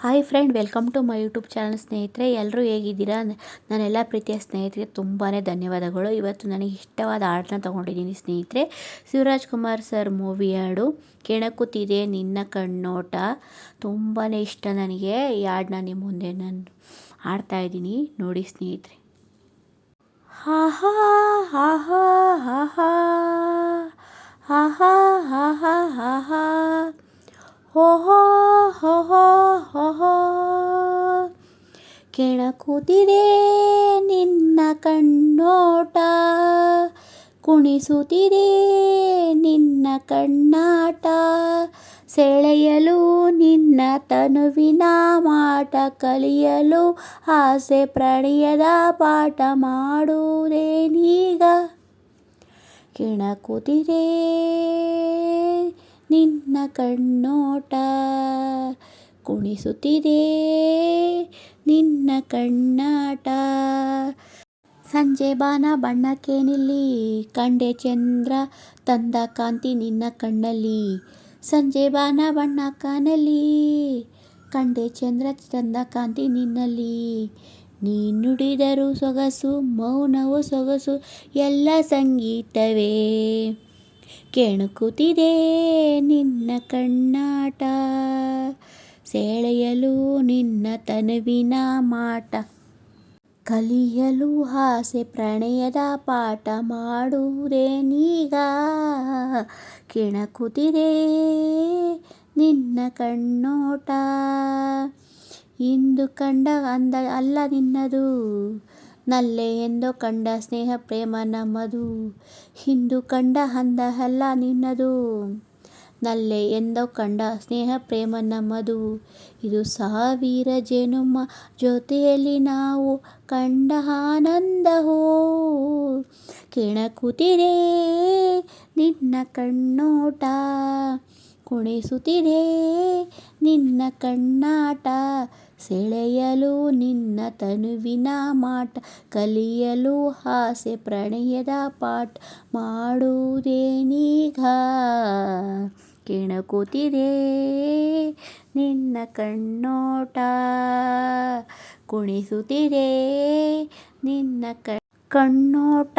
Hi friend, welcome to my YouTube channel. ಸ್ನೇಹಿತರೆ, ಎಲ್ಲರೂ ಹೇಗಿದ್ದೀರಾ? ನನ್ನೆಲ್ಲ ಪ್ರೀತಿಯ ಸ್ನೇಹಿತರಿಗೆ ತುಂಬಾ ಧನ್ಯವಾದಗಳು. ಇವತ್ತು ನನಗೆ ಇಷ್ಟವಾದ ಹಾಡನ್ನ ತೊಗೊಂಡಿದ್ದೀನಿ ಸ್ನೇಹಿತರೆ. ಶಿವರಾಜ್ ಕುಮಾರ್ ಸರ್ ಮೂವಿ ಹಾಡು ಕೆಣಕುತ್ತಿದೆ ನಿನ್ನ ಕಣ್ಣೋಟ. ತುಂಬಾ ಇಷ್ಟ ನನಗೆ. ಈ ಹಾಡನ್ನ ನಿಮ್ಮ ಮುಂದೆ ನಾನು ಹಾಡ್ತಾಯಿದ್ದೀನಿ, ನೋಡಿ ಸ್ನೇಹಿತರೆ. ಹಾ ಹಾ ಹಾ ಹಾ ಹಾ ಹಾ ಹಾ ಹಾ ಹಾ ಹಾ ಹಾ ಹಾ ಹೋ ಹೋ ಹೋ ಹೋ ಹೋ ಹೋ ಕೆಣಕುತ್ತಿದೆ ನಿನ್ನ ಕಣ್ಣೋಟ, ಕುಣಿಸುತ್ತಿದೆ ನಿನ್ನ ಕಣ್ಣಾಟ, ಸೆಳೆಯಲು ನಿನ್ನ ತನುವಿನ ಮಾಟ, ಕಲಿಯಲು ಆಸೆ ಪ್ರಣಯದ ಪಾಠ ಮಾಡುವುದೇನೀಗ. ಕೆಣಕುತ್ತಿದೆ ನಿನ್ನ ಕಣ್ಣೋಟ, ಕುಣಿಸುತ್ತಿದೆ ನಿನ್ನ ಕಣ್ಣಾಟ. ಸಂಜೆ ಬಾನ ಬಣ್ಣಕ್ಕೆ ನಿಲ್ಲಿ, ಕಂಡೆ ಚಂದ್ರ ತಂದ ಕಾಂತಿ ನಿನ್ನ ಕಣ್ಣಲ್ಲಿ. ಸಂಜೆ ಬಾನ ಬಣ್ಣ ಕಾಣಲಿ, ಕಂಡೆ ಚಂದ್ರ ತಂದ ಕಾಂತಿ ನಿನ್ನಲ್ಲಿ. ನೀ ನುಡಿದರು ಸೊಗಸು, ಮೌನವು ಸೊಗಸು, ಎಲ್ಲ ಸಂಗೀತವೇ. ಕೆಣಕುತ್ತಿದೆ ನಿನ್ನ ಕಣ್ಣಾಟ, ಸೆಳೆಯಲು ನಿನ್ನ ತನುವಿನ ಮಾಟ, ಕಲಿಯಲು ಆಸೆ ಪ್ರಣಯದ ಪಾಠ ಮಾಡುವುದೇನೀಗ. ಕೆಣಕುತ್ತಿದೆ ನಿನ್ನ ಕಣ್ಣೋಟ, ಇಂದು ಕಂಡ ಅಂದ ಅಲ್ಲ ನಿನ್ನದು, ನಲ್ಲೆ ಎಂದೋ ಕಂಡ ಸ್ನೇಹ ಪ್ರೇಮ ನಮ್ಮದು. ಇಂದು ಕಂಡ ಅಂದ ಅಲ್ಲ ನಿನ್ನದು, ನಲ್ಲೆ ಎಂದೋ ಕಂಡ ಸ್ನೇಹ ಪ್ರೇಮ ನಮ್ಮದು. ಇದು ಸಾವಿರ ಜನುಮ ಜೊತೆಯಲ್ಲಿ ನಾವು ಕಂಡ ಆನಂದವೋ. ಕೆಣಕುತ್ತಿದೆ ನಿನ್ನ ಕಣ್ಣೋಟ, ಕುಣಿಸುತ್ತಿದೆ ನಿನ್ನ ಕಣ್ಣಾಟ, ಸೆಳೆಯಲು ನಿನ್ನ ತನುವಿನ ಮಾಟ, ಕಲಿಯಲು ಆಸೆ ಪ್ರಣಯದ ಪಾಠ ಮಾಡುವುದೇನೀಗ. ಕೆಣಕುತ್ತಿದೆ ನಿನ್ನ ಕಣ್ಣೋಟ, ಕುಣಿಸುತ್ತಿದೆ ನಿನ್ನ ಕಣ್ಣೋಟ.